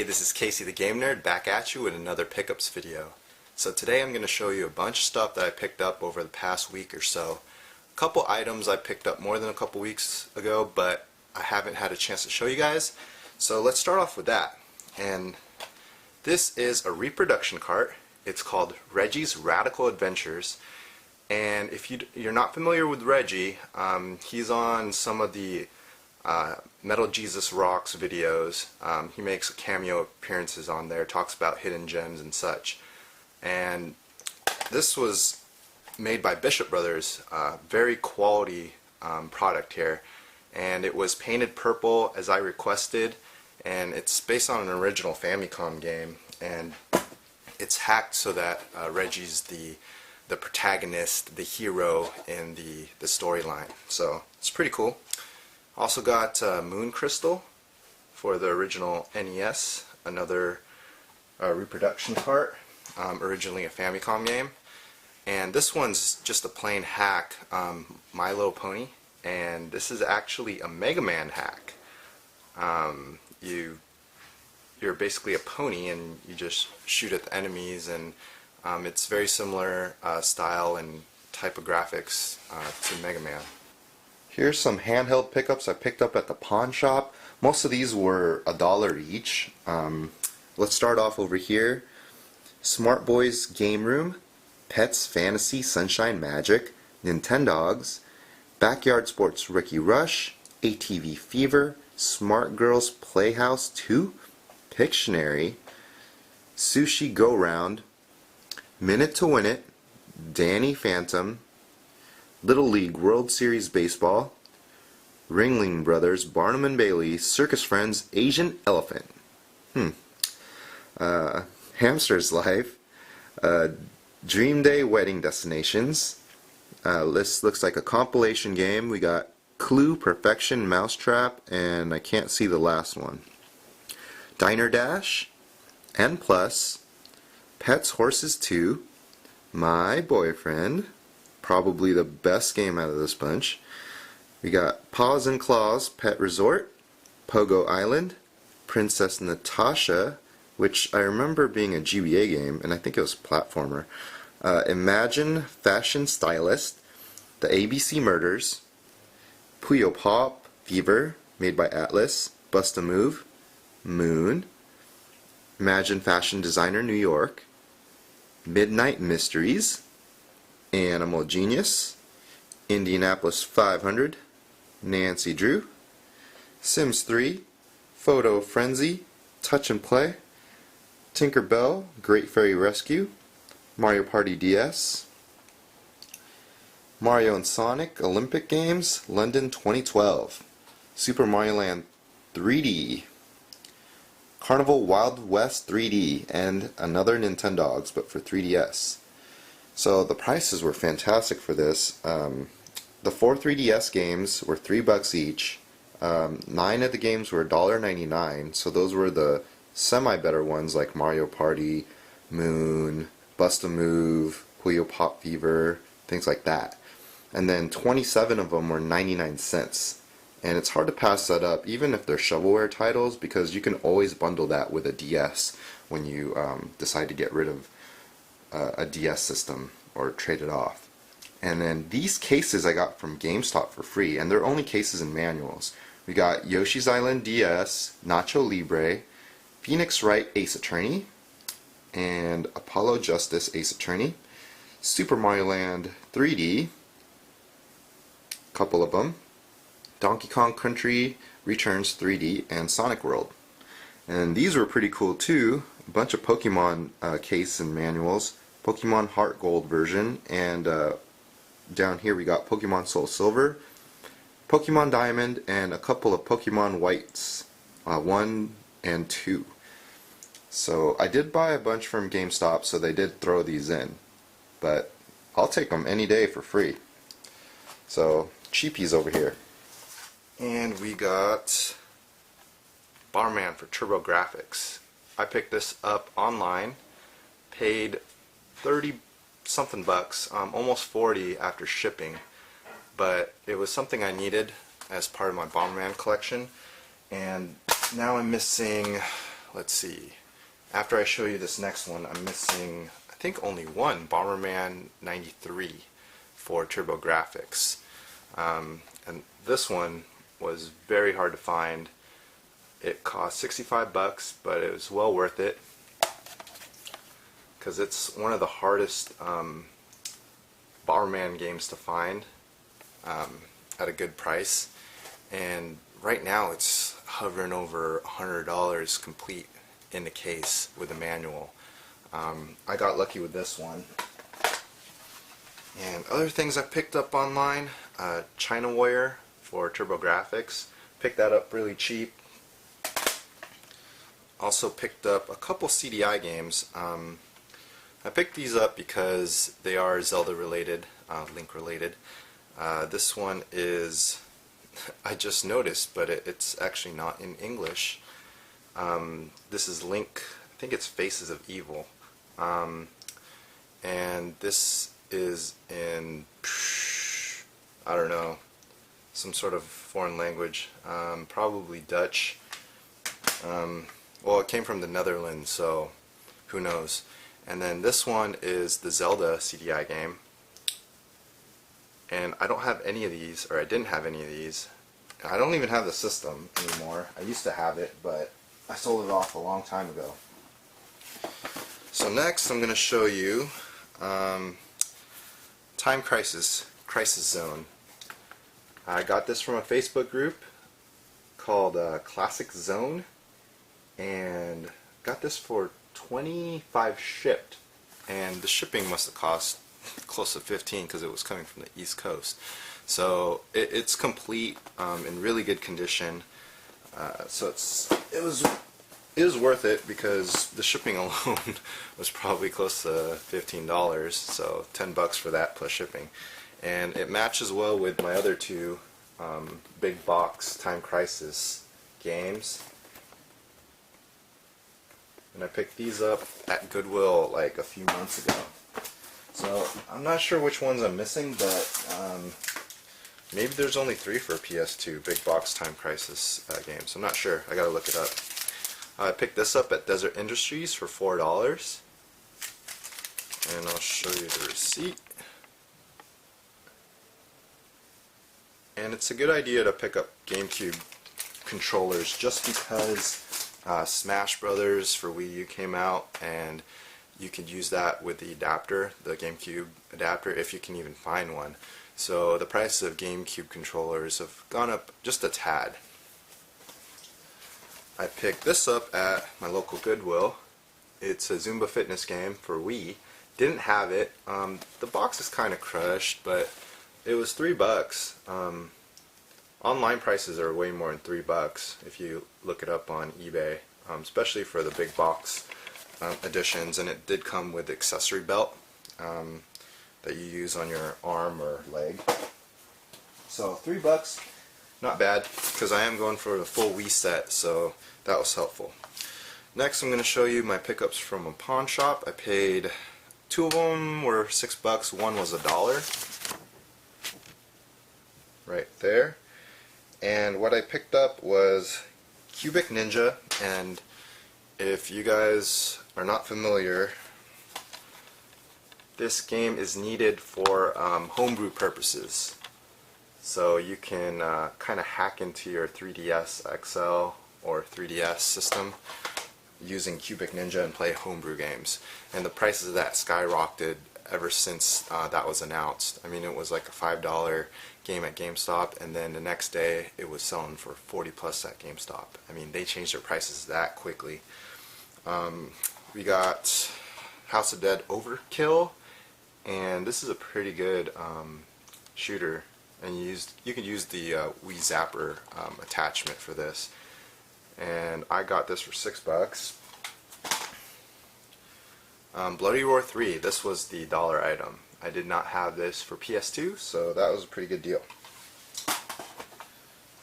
Hey, this is Casey the Game Nerd back at you with another pickups video. So today I'm going to show you a bunch of stuff that I picked up over the past week or so. A couple items I picked up more than a couple weeks ago, but I haven't had a chance to show you guys. So let's start off with that. And this is a reproduction cart. It's called Reggie's Radical Adventures. And if you're not familiar with Reggie, he's on some of the Metal Jesus Rocks videos. He makes cameo appearances on there, talks about hidden gems and such. And this was made by Bishop Brothers, very quality product here. And it was painted purple as I requested, and it's based on an original Famicom game. And it's hacked so that Reggie's the protagonist, the hero in the storyline. So it's pretty cool. Also got Moon Crystal for the original NES, another reproduction cart, originally a Famicom game. And this one's just a plain hack, My Little Pony, and this is actually a Mega Man hack. You're basically a pony and you just shoot at the enemies, and it's very similar style and type of graphics to Mega Man. Here's some handheld pickups I picked up at the pawn shop. Most of these were $1 each. Let's start off over here. Smart Boys Game Room, Pets Fantasy Sunshine Magic, Nintendogs, Backyard Sports Ricky Rush, ATV Fever, Smart Girls Playhouse 2, Pictionary, Sushi Go Round, Minute to Win It, Danny Phantom, Little League World Series Baseball, Ringling Brothers, Barnum and Bailey, Circus Friends, Asian Elephant, Hamster's Life, Dream Day Wedding Destinations. This looks like a compilation game. We got Clue, Perfection, Mousetrap, and I can't see the last one. Diner Dash, N+, Pets Horses 2, My Boyfriend, probably the best game out of this bunch. We got Paws and Claws Pet Resort, Pogo Island, Princess Natasha, which I remember being a GBA game, and I think it was a platformer. Imagine Fashion Stylist, The ABC Murders, Puyo Pop Fever, made by Atlas, Bust a Move, Moon, Imagine Fashion Designer New York, Midnight Mysteries, Animal Genius, Indianapolis 500, Nancy Drew, Sims 3, Photo Frenzy, Touch and Play, Tinker Bell, Great Fairy Rescue, Mario Party DS, Mario and Sonic Olympic Games, London 2012, Super Mario Land 3D, Carnival Wild West 3D, and another Nintendogs, but for 3DS. So the prices were fantastic for this. The 4 3DS games were $3 each. 9 of the games were $1.99, so those were the semi-better ones like Mario Party, Moon, Bust a Move, Puyo Pop Fever, things like that. And then 27 of them were 99 cents. And it's hard to pass that up, even if they're shovelware titles, because you can always bundle that with a DS when you decide to get rid of a DS system or trade it off. And then these cases I got from GameStop for free, and they're only cases and manuals. We got Yoshi's Island DS, Nacho Libre, Phoenix Wright Ace Attorney, and Apollo Justice Ace Attorney, Super Mario Land 3D, a couple of them, Donkey Kong Country Returns 3D, and Sonic World. And these were pretty cool too. A bunch of Pokemon case and manuals, Pokemon Heart Gold version, and down here we got Pokemon Soul Silver, Pokemon Diamond, and a couple of Pokemon Whites, 1 and 2. So I did buy a bunch from GameStop, so they did throw these in, but I'll take them any day for free. So cheapies over here. And we got Barman for TurboGrafx. I picked this up online, paid 30 something bucks, almost 40 after shipping, but it was something I needed as part of my Bomberman collection. And now I'm missing let's see. After I show you this next one, I'm missing, I think, only one, Bomberman 93 for TurboGrafx. And this one was very hard to find. It cost 65 bucks, but it was well worth it because it's one of the hardest Bomberman games to find at a good price. And right now it's hovering over $100 complete in the case with a manual. I got lucky with this one. And other things I picked up online, China Warrior for TurboGrafx. Picked that up really cheap. Also picked up a couple CDI games. I picked these up because they are Zelda related, Link related. This one is, I just noticed, but it's actually not in English. This is Link, I think it's Faces of Evil. And this is in, I don't know, some sort of foreign language, probably Dutch. Well, it came from the Netherlands, so who knows. And then this one is the Zelda CDI game. And I don't have any of these, or I didn't have any of these. I don't even have the system anymore. I used to have it, but I sold it off a long time ago. So next I'm going to show you Time Crisis Zone. I got this from a Facebook group called Classic Zone, and got this for $25 shipped, and the shipping must have cost close to $15 because it was coming from the East Coast. So it's complete, in really good condition. So it was worth it because the shipping alone was probably close to $15. So $10 for that plus shipping, and it matches well with my other two big box Time Crisis games. And I picked these up at Goodwill like a few months ago. So I'm not sure which ones I'm missing, but maybe there's only 3 for PS2 big box Time Crisis games. I'm not sure. I gotta look it up. I picked this up at Desert Industries for $4, and I'll show you the receipt. And it's a good idea to pick up GameCube controllers just because Smash Brothers for Wii U came out, and you could use that with the adapter, the GameCube adapter, if you can even find one. So the price of GameCube controllers have gone up just a tad. I picked this up at my local Goodwill. It's a Zumba fitness game for Wii. Didn't have it. The box is kind of crushed, but it was $3. Online prices are way more than $3 if you look it up on eBay, especially for the big box editions. And it did come with the accessory belt that you use on your arm or leg. So $3, not bad, because I am going for the full Wii set, so that was helpful. Next I'm going to show you my pickups from a pawn shop. I paid, 2 of them were $6, one was $1. Right there. And what I picked up was Cubic Ninja, and if you guys are not familiar, this game is needed for homebrew purposes. So you can kind of hack into your 3DS XL or 3DS system using Cubic Ninja and play homebrew games. And the prices of that skyrocketed ever since that was announced. I mean, it was like a $5 game at GameStop, and then the next day it was selling for 40 plus at GameStop. I mean, they changed their prices that quickly. We got House of Dead Overkill, and this is a pretty good shooter, and you can use the Wii Zapper attachment for this. And I got this for $6. Bloody Roar 3, this was the dollar item. I did not have this for PS2, so that was a pretty good deal.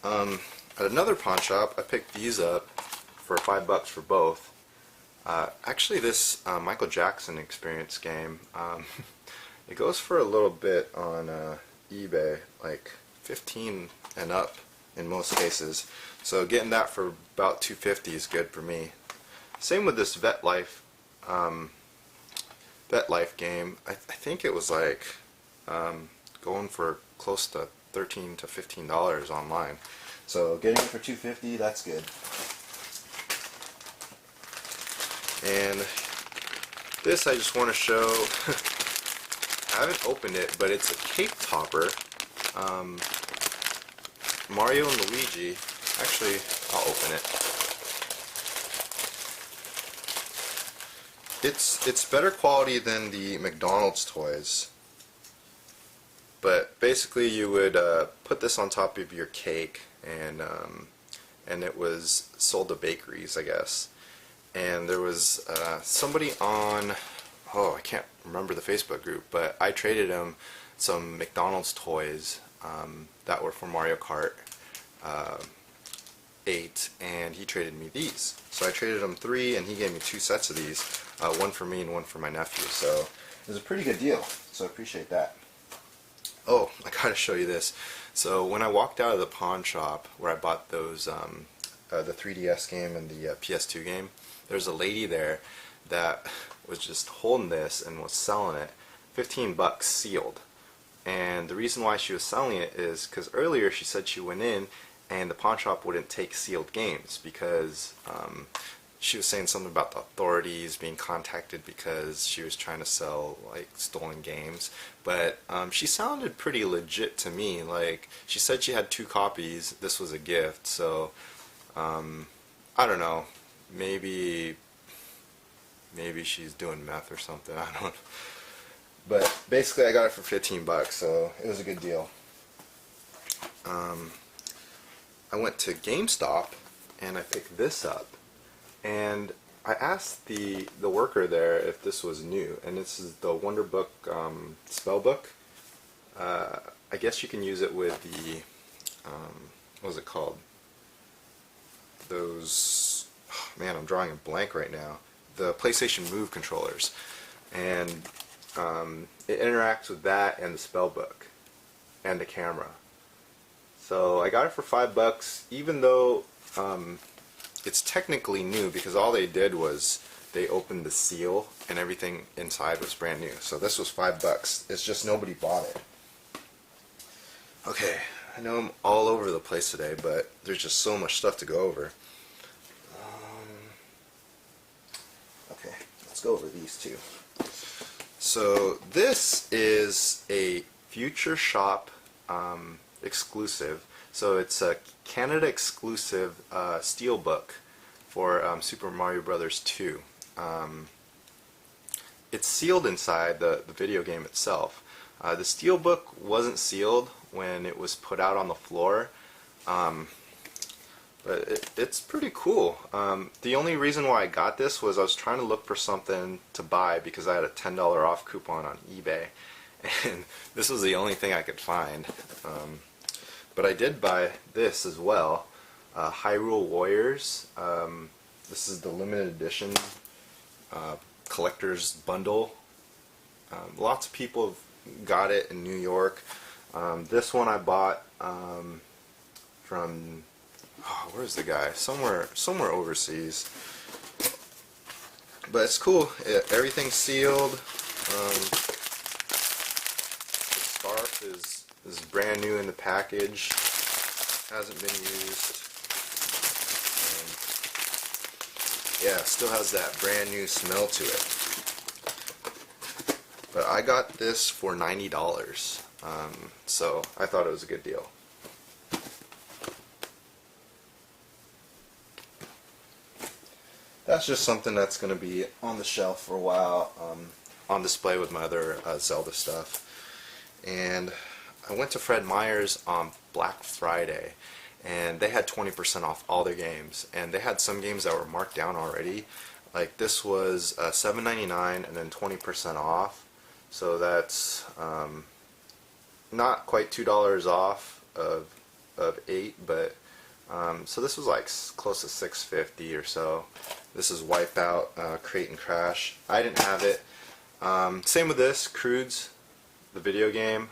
At another pawn shop, I picked these up for $5 for both. Actually, this Michael Jackson Experience game, it goes for a little bit on eBay, like 15 and up in most cases. So getting that for about $250 is good for me. Same with this Vet Life game. I think it was like going for close to $13 to $15 online. So getting it for $2.50, that's good. And this I just want to show. I haven't opened it, but it's a cake topper. Mario and Luigi. Actually, I'll open it. It's better quality than the McDonald's toys. But basically, you would put this on top of your cake, and it was sold to bakeries, I guess. And there was somebody on, oh, I can't remember the Facebook group, but I traded him some McDonald's toys that were for Mario Kart 8, and he traded me these. So I traded him 3, and he gave me 2 sets of these, one for me and one for my nephew. So it was a pretty good deal, so I appreciate that. Oh, I gotta show you this. So when I walked out of the pawn shop where I bought those, the 3DS game and the PS2 game, there's a lady there that was just holding this and was selling it, $15 sealed. And the reason why she was selling it is because earlier she said she went in and the pawn shop wouldn't take sealed games because she was saying something about the authorities being contacted because she was trying to sell like stolen games. But she sounded pretty legit to me. Like, she said she had 2 copies. This was a gift, so I don't know. Maybe she's doing meth or something. I don't know. But basically, I got it for $15, so it was a good deal. I went to GameStop and I picked this up, and I asked the worker there if this was new, and this is the Wonder Book spell book. I guess you can use it with the what was it called? Those, oh, man, I'm drawing a blank right now. The PlayStation Move controllers, and it interacts with that and the spell book and the camera. So I got it for $5, even though it's technically new because all they did was they opened the seal and everything inside was brand new. So this was $5. It's just nobody bought it. Okay, I know I'm all over the place today, but there's just so much stuff to go over. Okay, let's go over these two. So this is a Future Shop exclusive. So it's a Canada exclusive steelbook for Super Mario Brothers 2. It's sealed inside the video game itself. The steelbook wasn't sealed when it was put out on the floor, but it's pretty cool. The only reason why I got this was I was trying to look for something to buy because I had a $10 off coupon on eBay, and this was the only thing I could find. But I did buy this as well, Hyrule Warriors. This is the limited edition collector's bundle. Lots of people have got it in New York. This one I bought from, oh, where's the guy? Somewhere overseas. But it's cool. Everything's sealed. The scarf is brand new in the package. Hasn't been used. Yeah, still has that brand new smell to it. But I got this for $90. So I thought it was a good deal. That's just something that's going to be on the shelf for a while, on display with my other Zelda stuff. And I went to Fred Meyer's on Black Friday, and they had 20% off all their games. And they had some games that were marked down already. Like this was $7.99 and then 20% off. So that's not quite $2 off of 8, but so this was like close to $6.50 or so. This is Wipeout, Crate and Crash. I didn't have it. Same with this, Crudes, the video game.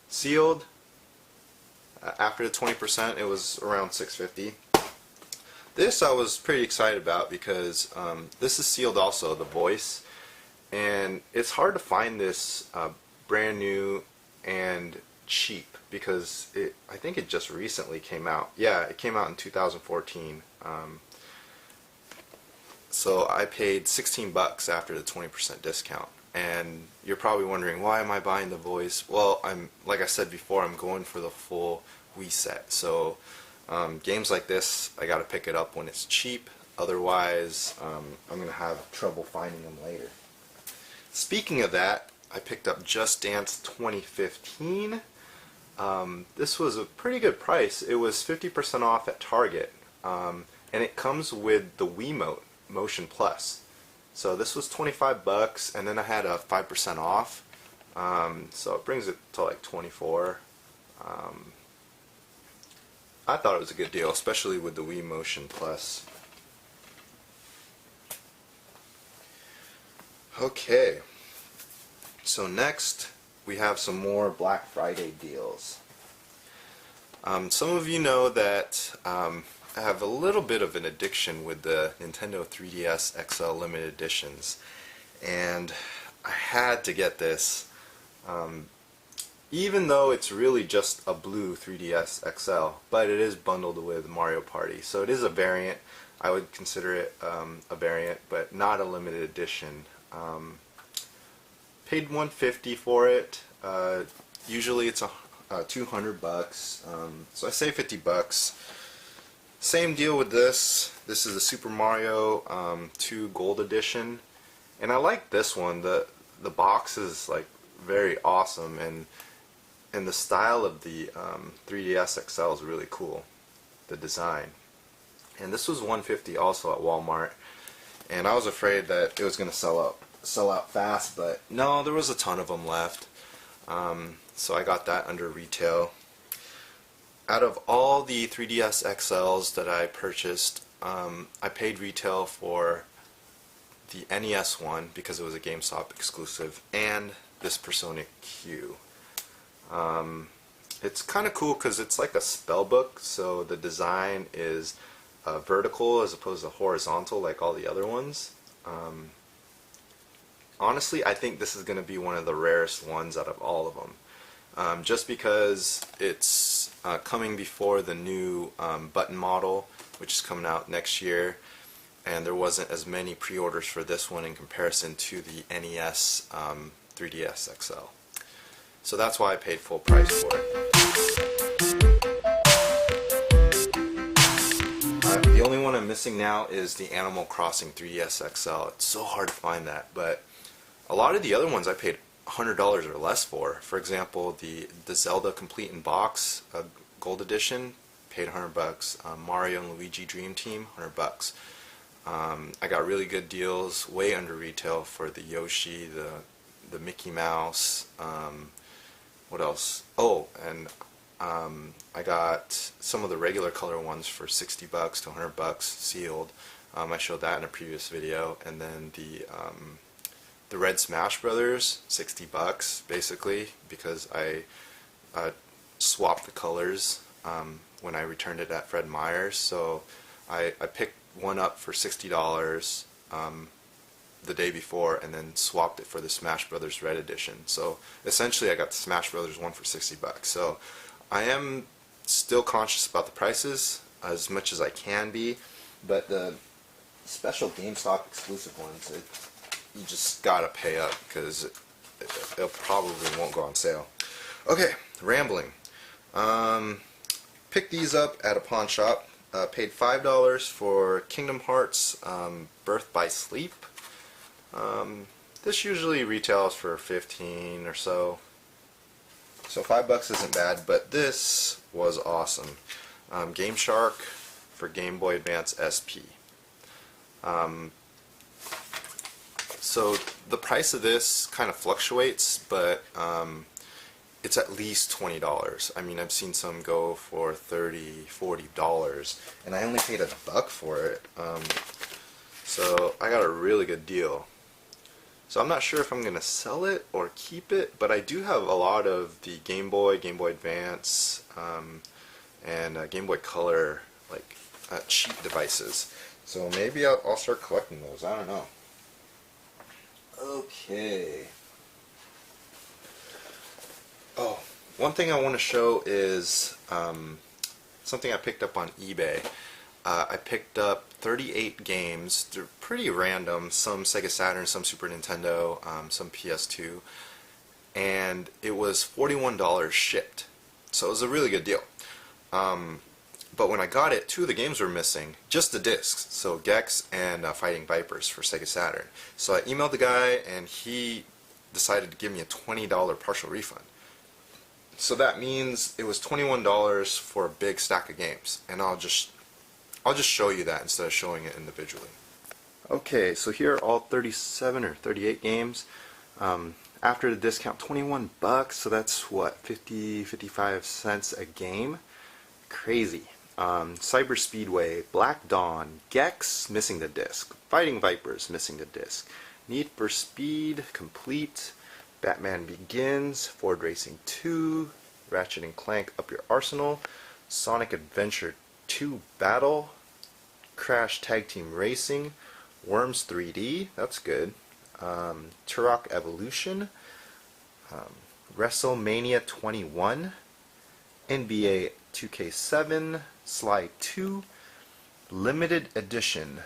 Sealed. After the 20%, it was around $6.50. This I was pretty excited about because this is sealed also, the voice, and it's hard to find this brand new and cheap because I think it just recently came out. Yeah, it came out in 2014. So I paid 16 bucks after the 20% discount. And you're probably wondering, why am I buying the voice? Well, like I said before, I'm going for the full Wii set. So games like this, I gotta pick it up when it's cheap. Otherwise, I'm gonna have trouble finding them later. Speaking of that, I picked up Just Dance 2015. This was a pretty good price. It was 50% off at Target, and it comes with the Wiimote Motion Plus. So this was 25 bucks, and then I had a 5% off. So it brings it to like 24. I thought it was a good deal, especially with the Wii Motion Plus. Okay, so next we have some more Black Friday deals. Some of you know that I have a little bit of an addiction with the Nintendo 3DS XL limited editions, and I had to get this. Even though it's really just a blue 3DS XL, but it is bundled with Mario Party, so it is a variant. I would consider it a variant, but not a limited edition. Paid $150 for it. Usually it's 200 bucks, so I say 50 bucks. Same deal with this. This is the Super Mario 2 Gold Edition, and I like this one. The box is like very awesome, and the style of the 3DS XL is really cool, the design. And this was $150 also at Walmart, and I was afraid that it was going to sell out fast, but no, there was a ton of them left. So I got that under retail. Out of all the 3DS XLs that I purchased, I paid retail for the NES one because it was a GameStop exclusive, and this Persona Q. It's kind of cool because it's like a spell book, so the design is vertical as opposed to horizontal like all the other ones. Honestly, I think this is going to be one of the rarest ones out of all of them. Just because it's coming before the new button model, which is coming out next year, and there wasn't as many pre-orders for this one in comparison to the NES 3DS XL. So that's why I paid full price for it. The only one I'm missing now is the Animal Crossing 3DS XL. It's so hard to find that, but a lot of the other ones I paid $100 or less for. For example, the Zelda Complete in Box Gold Edition, paid 100 bucks. Mario and Luigi Dream Team, 100 bucks. I got really good deals, way under retail for the Yoshi, the Mickey Mouse. What else? Oh, and I got some of the regular color ones for 60 bucks to 100 bucks sealed. I showed that in a previous video, and then the Red Smash Brothers, 60 bucks basically, because I swapped the colors when I returned it at Fred Meyer's. So I picked one up for $60 the day before, and then swapped it for the Smash Brothers Red Edition. So essentially I got the Smash Brothers one for 60 bucks. So I am still conscious about the prices as much as I can be, but the special GameStop exclusive ones, you just gotta pay up because it probably won't go on sale. Okay, rambling. Picked these up at a pawn shop. Paid $5 for Kingdom Hearts Birth by Sleep. This usually retails for 15 or so. So $5 isn't bad, but this was awesome. Game Shark for Game Boy Advance SP. So the price of this kind of fluctuates, but it's at least $20. I mean, I've seen some go for $30, $40, and I only paid $1 for it. So I got a really good deal. So I'm not sure if I'm going to sell it or keep it, but I do have a lot of the Game Boy, Game Boy Advance, and Game Boy Color like cheat devices. So maybe I'll start collecting those. I don't know. Okay. Oh, one thing I want to show is something I picked up on eBay. I picked up 38 games. They're pretty random. Some Sega Saturn, some Super Nintendo, some PS2. And it was $41 shipped. So it was a really good deal. But when I got it, 2 of the games were missing. Just the discs. So Gex and Fighting Vipers for Sega Saturn. So I emailed the guy and he decided to give me a $20 partial refund. So that means it was $21 for a big stack of games. And I'll just show you that instead of showing it individually. Okay, so here are all 37 or 38 games. After the discount, 21 bucks, so that's what, 55 cents a game? Crazy. Cyber Speedway, Black Dawn, Gex, missing the disc, Fighting Vipers, missing the disc, Need for Speed, complete, Batman Begins, Ford Racing 2, Ratchet and Clank Up Your Arsenal, Sonic Adventure 2 Battle, Crash Tag Team Racing, Worms 3D, that's good, Turok Evolution, WrestleMania 21, NBA 2K7, Sly 2, Limited Edition,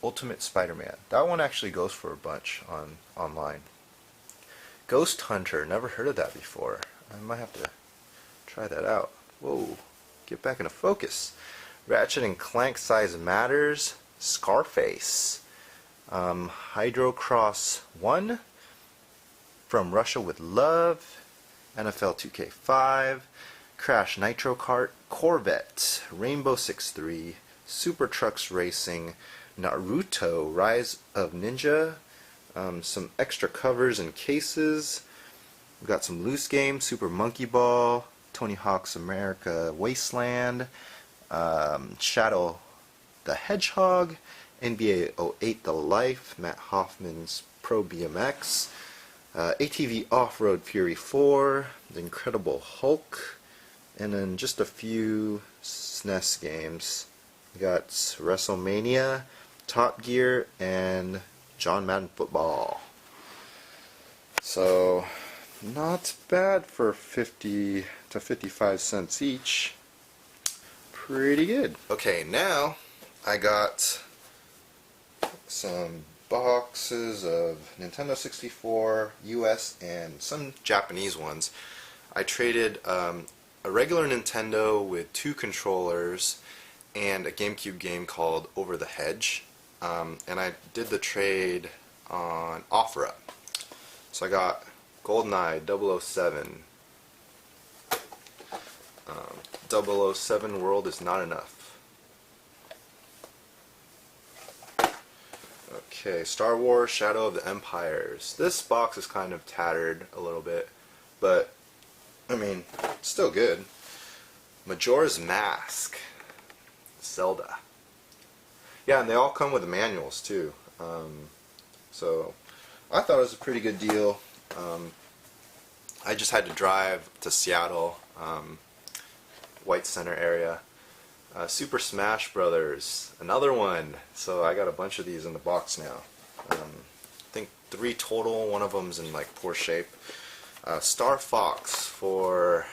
Ultimate Spider-Man. That one actually goes for a bunch online. Ghost Hunter, never heard of that before. I might have to try that out. Whoa, get back into focus. Ratchet and Clank Size Matters, Scarface, Hydrocross 1, From Russia with Love, NFL 2K5, Crash Nitro Kart, Corvette, Rainbow Six 3, Super Trucks Racing, Naruto Rise of Ninja, some extra covers and cases. We've got some loose games, Super Monkey Ball, Tony Hawk's America Wasteland, Shadow the Hedgehog, NBA 08 The Life, Matt Hoffman's Pro BMX, ATV Off-Road Fury 4, The Incredible Hulk, and then just a few SNES games. We got WrestleMania, Top Gear, and John Madden Football. So, not bad for 50 to 55 cents each. Pretty good. Okay, now I got some boxes of Nintendo 64 US and some Japanese ones. I traded a regular Nintendo with 2 controllers and a GameCube game called Over the Hedge, and I did the trade on OfferUp. So I got GoldenEye 007. 007 World is Not Enough. Okay, Star Wars Shadow of the Empires. This box is kind of tattered a little bit, but I mean, it's still good. Majora's Mask. Zelda. Yeah, and they all come with the manuals too. So I thought it was a pretty good deal. I just had to drive to Seattle, White Center area. Super Smash Brothers, another one. So I got a bunch of these in the box now. I think 3 total. One of them's in like poor shape. Star Fox for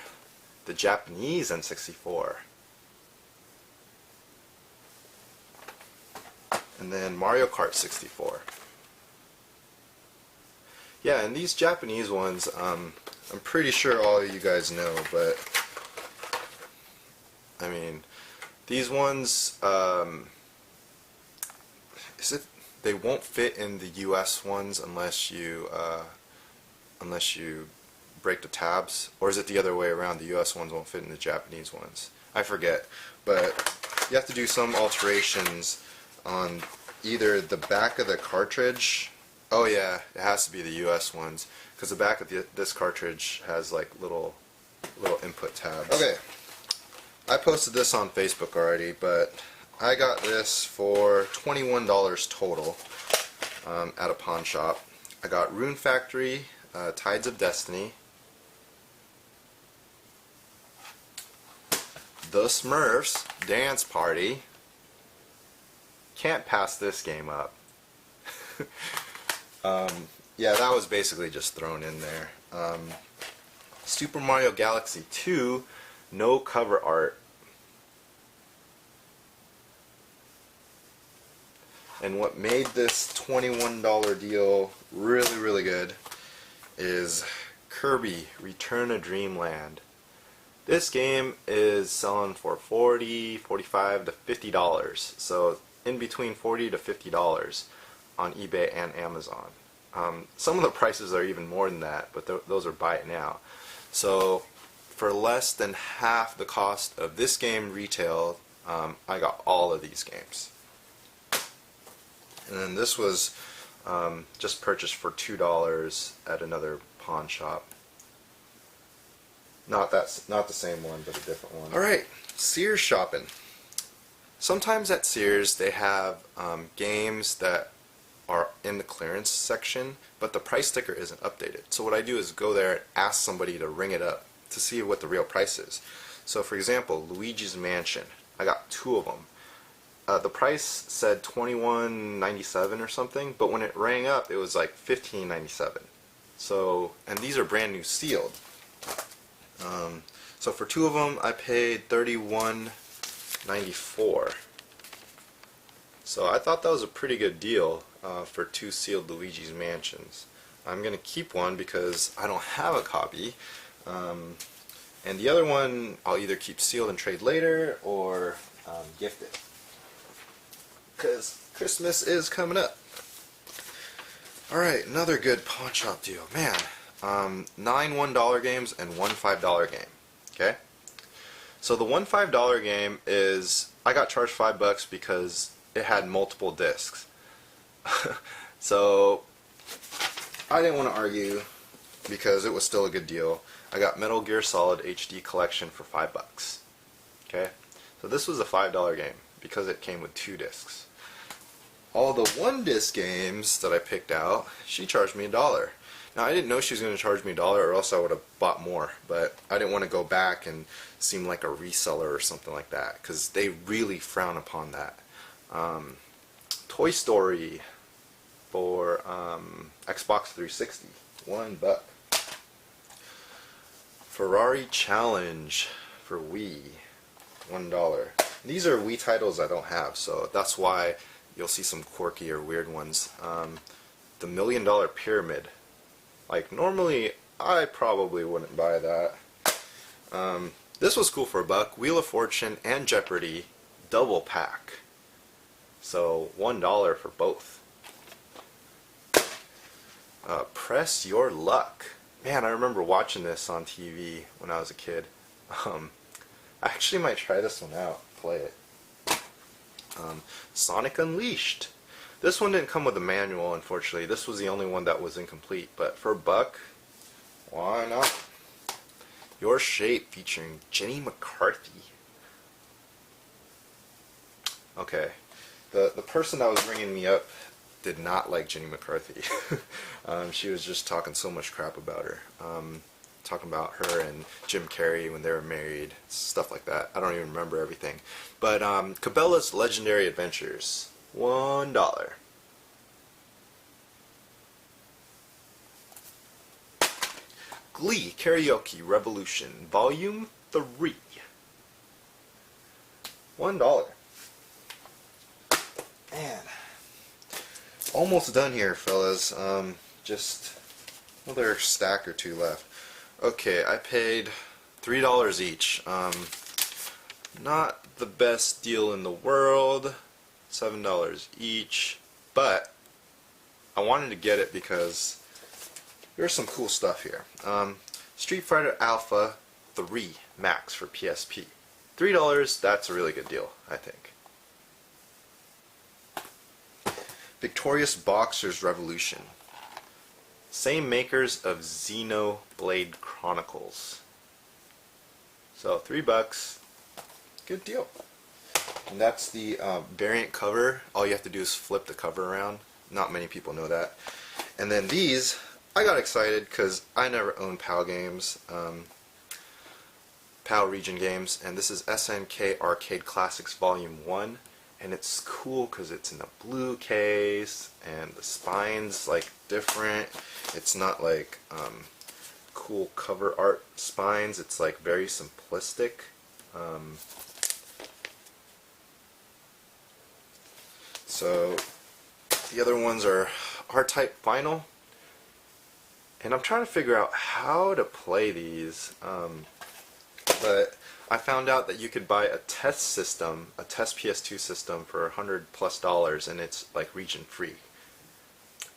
the Japanese N64. And then Mario Kart 64. Yeah, and these Japanese ones, I'm pretty sure all of you guys know, but I mean, these ones, they won't fit in the US ones unless you break the tabs, or is it the other way around? The US ones won't fit in the Japanese ones. I forget, but you have to do some alterations on either the back of the cartridge. Oh yeah, it has to be the US ones, because the back of this cartridge has like little input tabs. Okay, I posted this on Facebook already, but I got this for $21 total at a pawn shop. I got Rune Factory, Tides of Destiny, The Smurfs Dance Party, can't pass this game up. Yeah, that was basically just thrown in there. Super Mario Galaxy 2, no cover art. And what made this $21 deal really, really good is Kirby Return to Dreamland. This game is selling for $40, $45 to $50. So in between $40 to $50 on eBay and Amazon. Some of the prices are even more than that, but those are buy it now. So for less than half the cost of this game retail, I got all of these games. And then this was just purchased for $2 at another pawn shop. Not the same one, but a different one. Alright, Sears shopping. Sometimes at Sears they have games that are in the clearance section, but the price sticker isn't updated. So what I do is go there and ask somebody to ring it up to see what the real price is. So for example, Luigi's Mansion. I got 2 of them. The price said $21.97 or something, but when it rang up, it was like $15.97. So, and these are brand new sealed. So for 2 of them, I paid $31.94. So I thought that was a pretty good deal for 2 sealed Luigi's Mansions. I'm gonna keep one because I don't have a copy, and the other one I'll either keep sealed and trade later or gift it. Because Christmas is coming up. Alright, another good pawn shop deal. Man, 9 $1 games and 1 $5 game. Okay? So the 1 $5 game is, I got charged $5 because it had multiple discs. So I didn't want to argue because it was still a good deal. I got Metal Gear Solid HD Collection for $5. Okay? So this was a $5 game because it came with 2 discs. All the 1 disc games that I picked out, she charged me $1. Now I didn't know she was going to charge me $1 or else I would have bought more, but I didn't want to go back and seem like a reseller or something like that because they really frown upon that. Toy Story for Xbox 360, $1. Ferrari Challenge for Wii, $1. These are Wii titles I don't have, so that's why you'll see some quirky or weird ones. The $1 Million Pyramid. Like, normally, I probably wouldn't buy that. This was cool for $1. Wheel of Fortune and Jeopardy, double pack. So, $1 for both. Press Your Luck. Man, I remember watching this on TV when I was a kid. I actually might try this one out, play it. Sonic Unleashed. This one didn't come with a manual, unfortunately. This was the only one that was incomplete, but for $1, why not? Your Shape featuring Jenny McCarthy. Okay, the person that was ringing me up did not like Jenny McCarthy. She was just talking so much crap about her. Talking about her and Jim Carrey when they were married, stuff like that. I don't even remember everything. But Cabela's Legendary Adventures, $1. Glee Karaoke Revolution, Volume 3, $1. Man, almost done here, fellas. Just another stack or 2 left. Okay, I paid $3 each. Not the best deal in the world, $7 each, but I wanted to get it because there's some cool stuff here. Street Fighter Alpha 3 Max for PSP. $3, that's a really good deal, I think. Victorious Boxers Revolution. Same makers of Xenoblade Chronicles. So $3, good deal. And that's the variant cover. All you have to do is flip the cover around. Not many people know that. And then these, I got excited because I never owned PAL games, PAL region games, and this is SNK Arcade Classics Volume 1. and it's cool because it's in a blue case and the spine's like different. It's not like cool cover art spines. It's like very simplistic. So the other ones are R-type vinyl, and I'm trying to figure out how to play these, but I found out that you could buy a test system, a test PS2 system for $100+, and it's like region free.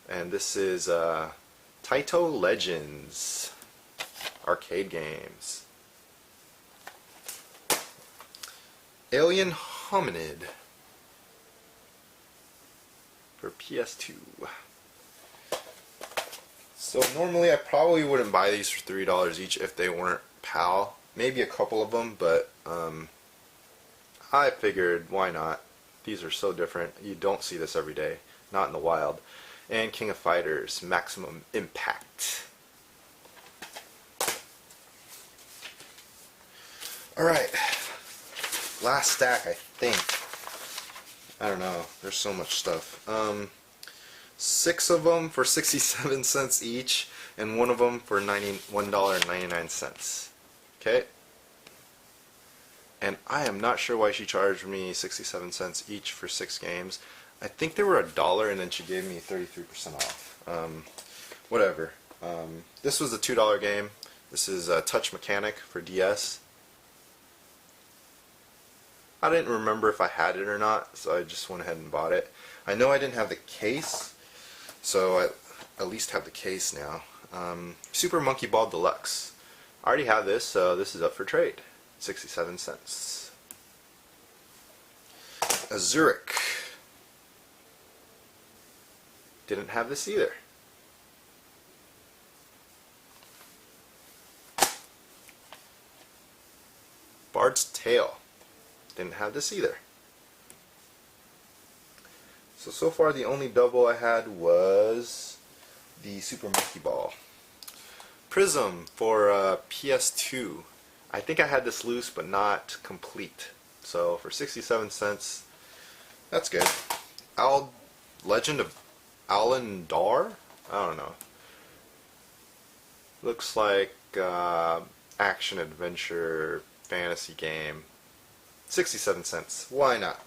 And this is Taito Legends arcade games. Alien Hominid for PS2. So normally I probably wouldn't buy these for $3 each if they weren't PAL. Maybe a couple of them, but I figured why not. These are so different. You don't see this every day, not in the wild. And King of Fighters Maximum Impact. Alright, last stack, I think. I don't know, there's so much stuff. 6 of them for 67 cents each, and one of them for $1.99. Okay? And I am not sure why she charged me 67 cents each for 6 games. I think they were $1 and then she gave me 33% off. Whatever. This was a $2 game. This is Touch Mechanic for DS. I didn't remember if I had it or not, so I just went ahead and bought it. I know I didn't have the case, so I at least have the case now. Super Monkey Ball Deluxe. I already have this, so this is up for trade. 67 cents. A Zurich. Didn't have this either. Bard's Tale. Didn't have this either. So far the only double I had was the Super Monkey Ball. Prism for PS2. I think I had this loose but not complete. So for 67 cents, that's good. Legend of Alendar? I don't know. Looks like action adventure fantasy game. 67 cents. Why not?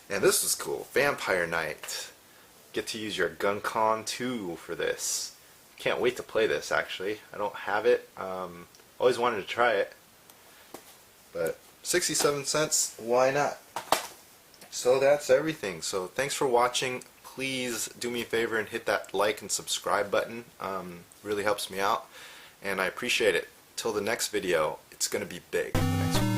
And this was cool. Vampire Knight. Get to use your GunCon 2 for this. Can't wait to play this, actually. I don't have it. Always wanted to try it. But 67 cents, why not? So that's everything. So thanks for watching. Please do me a favor and hit that like and subscribe button. Really helps me out. And I appreciate it. Till the next video, it's going to be big. Next